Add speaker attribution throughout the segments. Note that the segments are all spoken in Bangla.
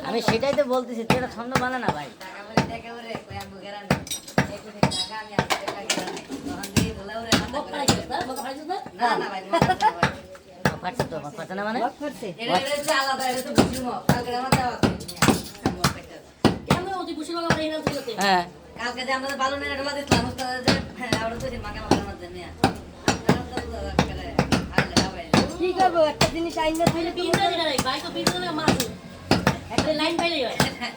Speaker 1: আমি সেটাই তো বলতেছি, তুই এটা ছন্দ বানা না ভাই। ফাটছে তো, ফাটছে না মানে হ্যাঁ
Speaker 2: কালকে যে আমরা ভালো নেই ডলা দিলাম যে আমরা তো মাকে মারার মধ্যে নিয়ে
Speaker 3: কি করবো একটা জিনিস আইনা থইলে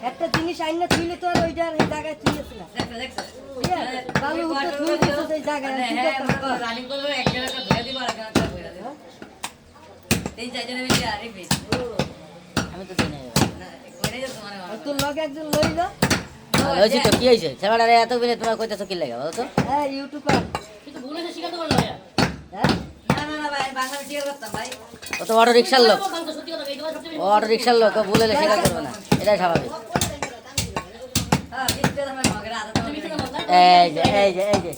Speaker 3: একটা জিনিস আইনা থইলে তো আর ওইটার এই জায়গায় থুইছে না ভালো উঠে থুই দিতে সেই জায়গায়
Speaker 2: রানিং করবে এক জায়গায় ধরে দিব আর একটা ধরে দিব তিন চার জনে মিলে আরে বেশ
Speaker 1: আমি তো জানি
Speaker 2: কইরে যে তোমার
Speaker 3: আর তোর লগে একজন লইল
Speaker 1: লইছি তো, কি হয়েছে ছেলেটারে এত বিনে তোমার কইতেছো কি লাগে বলো তো?
Speaker 3: হ্যাঁ ইউটিউবার
Speaker 2: কিন্তু ভুলে শিখাতে পারলো ভাই
Speaker 3: হ্যাঁ
Speaker 2: না না না ভাই বাংলা টিয়ার করতাম ভাই
Speaker 1: ও তো অটো রিক্সার লোক,
Speaker 2: সত্যি কথা এই তোমার সবচেয়ে
Speaker 1: ও অটো রিক্সার লোক, ও ভুলে স্বীকার করবে না, এটাই স্বাভাবিক।
Speaker 2: হ্যাঁ বিস্তে আমি মগরা আদা তো
Speaker 1: এই যে এই যে এই যে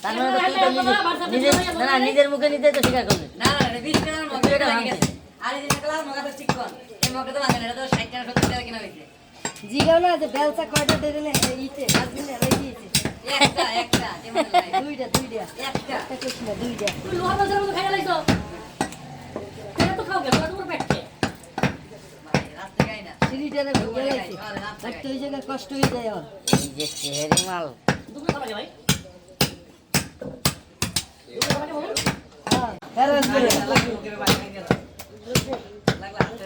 Speaker 1: তার মানে তো তুই তো নিজের না না নিজের মুখে নিজে তো স্বীকার করলি।
Speaker 2: না না বিস্তে আমার মগরা লাগে গেছে আর এই ক্লাস মগা তো ঠিক কোন এই মগা তো লাগে না এটা তো 60 টাকা 70 টাকা কিনা হইছে
Speaker 3: জিগাও না যে বেলসা কয়টা দেরে না ইতে আজমিনে রাই দিয়েছে
Speaker 2: একটা কেমন লাগে
Speaker 3: দুইটা
Speaker 2: একটা
Speaker 3: একটা কইছ না দুইটা
Speaker 2: তুই লোহা বাজারের মধ্যে খাইয়া লাইছো কেন তো খাও গে তোরা তোমার পেটকে ভাই রাতে খাই না
Speaker 3: সিঁড়িটারে ভেঙে লাইছে আর তো ওই জায়গায় কষ্ট হয়ে যায় আর
Speaker 1: এই যে চেহারি মাল,
Speaker 2: দুপুরে খাওয়া গে ভাই
Speaker 3: হ্যাঁ
Speaker 2: লাগলা হাতে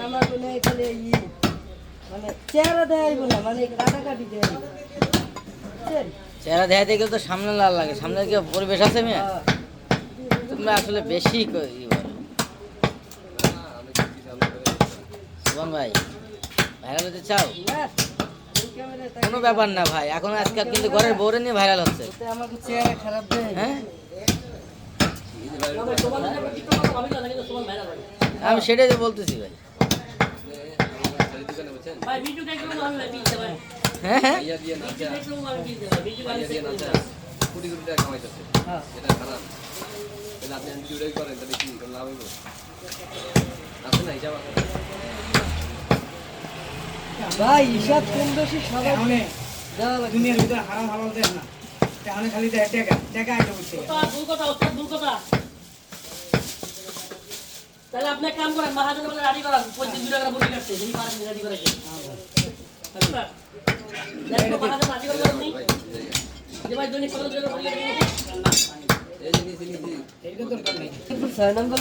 Speaker 3: আমার বলে এখানে মানে চেহারা দেখাইব না মানে কাটাকাটি দেখাইব বুঝছেন
Speaker 1: চেহারা দেখাতে গেলে তো সামনে লাল লাগে, সামনে কি পরিবেশ আছে মেয়ে? তোমরা আসলে বেশি ই বলো। সুমন ভাই ভাইরাল হতে চাও?
Speaker 3: না এই ক্যামেরায়
Speaker 1: কোনো ব্যাপার না ভাই, এখন আজকাল কিন্তু ঘরের বউরে নিয়ে ভাইরাল হচ্ছে।
Speaker 3: তাতে আমাকে চেহারা খারাপ দেয়
Speaker 1: হ্যাঁ আমি সেটাই তো বলতেছি ভাই।
Speaker 2: ভাই ভিডিও দেখলে আমি ভাই দিতে ভাই
Speaker 1: হ্যাঁ হ্যাঁ
Speaker 2: ভিডিও দেখলে আমি দিতে ভাই ভিডিও আমি দিতে
Speaker 4: কোটি কোটি টাকা কামাইতেছে এটা খারাপ তাহলে আপনি ভিডিও করেন তাহলে কি লাভ হইব আছে না হিসাব আছে
Speaker 3: ভাই হিসাব কম বেশি সবাই
Speaker 5: দেওয়া দুনিয়ার ভিতরে হারাম হালাল দেয় না তাহলে খালি দেয় টাকা টাকা আইটা করছে
Speaker 2: ভুল কথা ওস্তাদ ভুল কথা তাহলে আপনি এক কাম করেন মহাজন বলে রেডি করান 35 টাকা বড়ি কাটছে যদি পারেন রেডি করে দেন আচ্ছা দেখো মহাজন রেডি করে দেন যে ভাই দৈনিক 15 টাকা বড়ি কাটছে
Speaker 4: এই জিনিস
Speaker 5: এইটা দরকার নেই
Speaker 3: 6 নম্বর